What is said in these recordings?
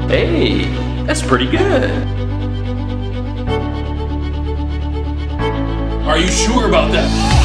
Hey, that's pretty good. Are you sure about that?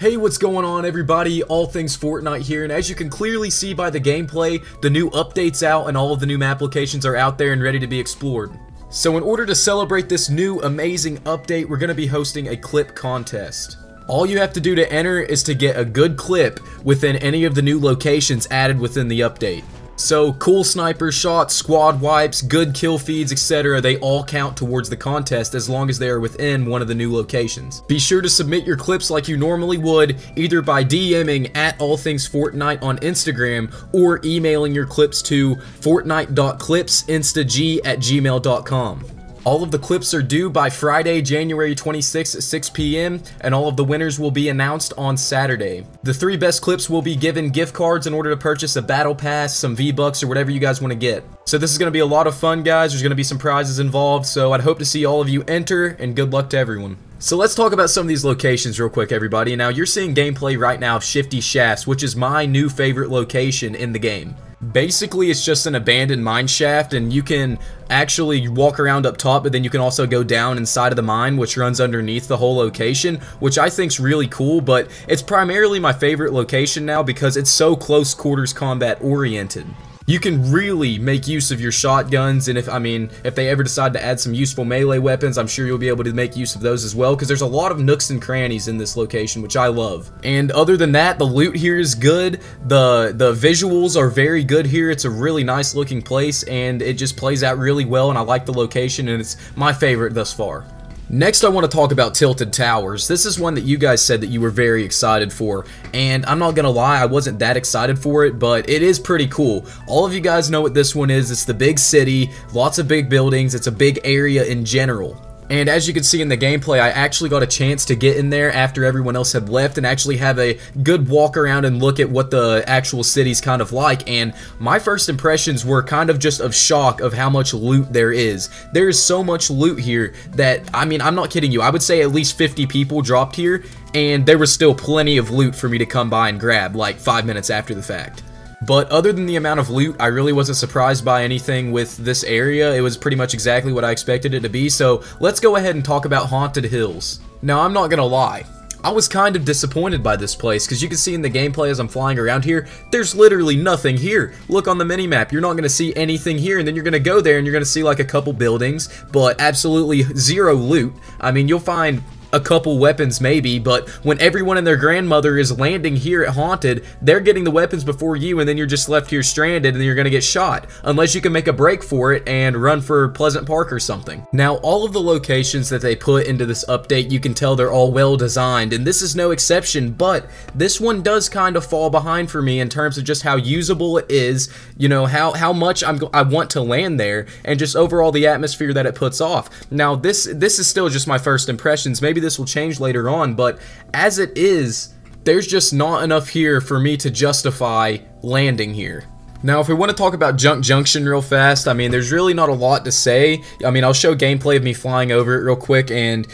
Hey, what's going on everybody? All things Fortnite here, and as you can clearly see by the gameplay, the new update's out and all of the new map locations are out there and ready to be explored. So in order to celebrate this new amazing update, we're going to be hosting a clip contest. All you have to do to enter is to get a good clip within any of the new locations added within the update. So cool sniper shots, squad wipes, good kill feeds, etc. they all count towards the contest as long as they are within one of the new locations. Be sure to submit your clips like you normally would, either by DMing at allthingsfortnite on Instagram or emailing your clips to fortnite.clipsinstag@gmail.com. All of the clips are due by Friday, January 26th at 6 p.m. and all of the winners will be announced on Saturday. The 3 best clips will be given gift cards in order to purchase a battle pass, some V-Bucks, or whatever you guys want to get. So this is going to be a lot of fun, guys. There's going to be some prizes involved, so I'd hope to see all of you enter, and good luck to everyone. So let's talk about some of these locations real quick, everybody. Now, you're seeing gameplay right now of Shifty Shafts, which is my new favorite location in the game. Basically, it's just an abandoned mine shaft, and you can actually walk around up top, but then you can also go down inside of the mine, which runs underneath the whole location, which I think's really cool, but it's primarily my favorite location now because it's so close quarters combat oriented. You can really make use of your shotguns, and if they ever decide to add some useful melee weapons, I'm sure you'll be able to make use of those as well, because there's a lot of nooks and crannies in this location, which I love. And other than that, the loot here is good, the visuals are very good here, it's a really nice looking place, and it just plays out really well, and I like the location, and it's my favorite thus far. Next, I want to talk about Tilted Towers. This is one that you guys said that you were very excited for, and I'm not gonna lie, I wasn't that excited for it, but it is pretty cool. All of you guys know what this one is. It's the big city, lots of big buildings, it's a big area in general. And as you can see in the gameplay, I actually got a chance to get in there after everyone else had left and actually have a good walk around and look at what the actual city's kind of like. And my first impressions were kind of just of shock of how much loot there is. There is so much loot here that, I'm not kidding you, I would say at least 50 people dropped here, and there was still plenty of loot for me to come by and grab, like 5 minutes after the fact. But other than the amount of loot, I really wasn't surprised by anything with this area. It was pretty much exactly what I expected it to be, so let's go ahead and talk about Haunted Hills. Now, I'm not gonna lie, I was kind of disappointed by this place, because you can see in the gameplay as I'm flying around here, there's literally nothing here. Look on the minimap, you're not gonna see anything here, and then you're gonna go there and you're gonna see like a couple buildings, but absolutely zero loot. You'll find a couple weapons maybe, but when everyone and their grandmother is landing here at Haunted, they're getting the weapons before you, and then you're just left here stranded and you're gonna get shot, unless you can make a break for it and run for Pleasant Park or something. Now, all of the locations that they put into this update, you can tell they're all well designed, and this is no exception, but this one does kind of fall behind for me in terms of just how usable it is, you know, how much I want to land there, and just overall the atmosphere that it puts off. Now, this is still just my first impressions. Maybe this will change later on, but as it is, there's just not enough here for me to justify landing here. Now, if we want to talk about Junk Junction real fast, there's really not a lot to say. I'll show gameplay of me flying over it real quick, and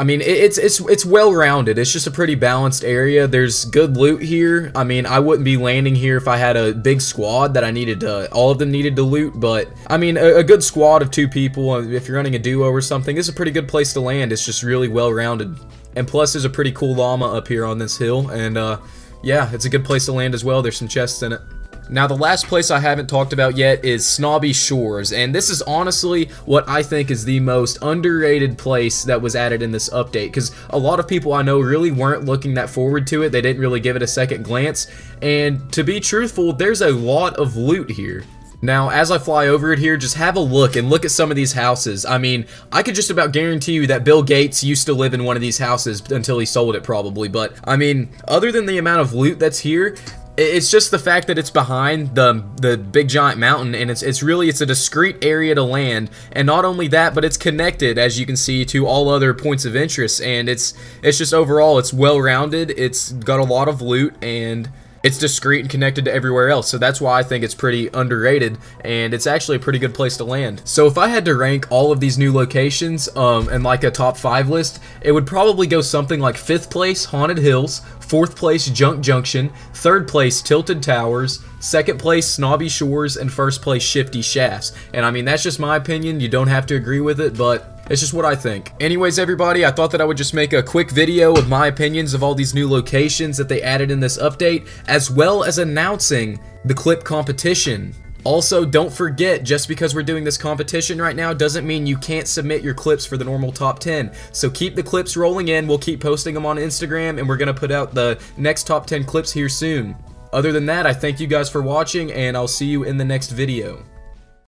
it's well-rounded. It's just a pretty balanced area. There's good loot here. I wouldn't be landing here if I had a big squad that I needed to, all of them needed to loot, but, a good squad of 2 people, if you're running a duo or something, this is a pretty good place to land. It's just really well-rounded. And plus, there's a pretty cool llama up here on this hill, and, yeah, it's a good place to land as well. There's some chests in it. Now, the last place I haven't talked about yet is Snobby Shores, and this is honestly what I think is the most underrated place that was added in this update, because a lot of people I know really weren't looking that forward to it. They didn't really give it a second glance, and to be truthful, there's a lot of loot here. Now, as I fly over it here, just have a look and look at some of these houses. I could just about guarantee you that Bill Gates used to live in one of these houses until he sold it probably, but, other than the amount of loot that's here, It's just the fact that it's behind the big giant mountain, and it's a discrete area to land, and not only that, but it's connected, as you can see, to all other points of interest, and it's just overall, it's well-rounded, it's got a lot of loot, and it's discreet and connected to everywhere else, so that's why I think it's pretty underrated, and it's actually a pretty good place to land. So if I had to rank all of these new locations in like a top 5 list, it would probably go something like 5th place, Haunted Hills, 4th place, Junk Junction, 3rd place, Tilted Towers, 2nd place, Snobby Shores, and 1st place, Shifty Shafts. And I mean, that's just my opinion, you don't have to agree with it, but it's just what I think. Anyways, everybody, I thought that I would just make a quick video with my opinions of all these new locations that they added in this update, as well as announcing the clip competition. Also, don't forget, just because we're doing this competition right now doesn't mean you can't submit your clips for the normal top 10. So keep the clips rolling in, we'll keep posting them on Instagram, and we're going to put out the next top 10 clips here soon. Other than that, I thank you guys for watching, and I'll see you in the next video.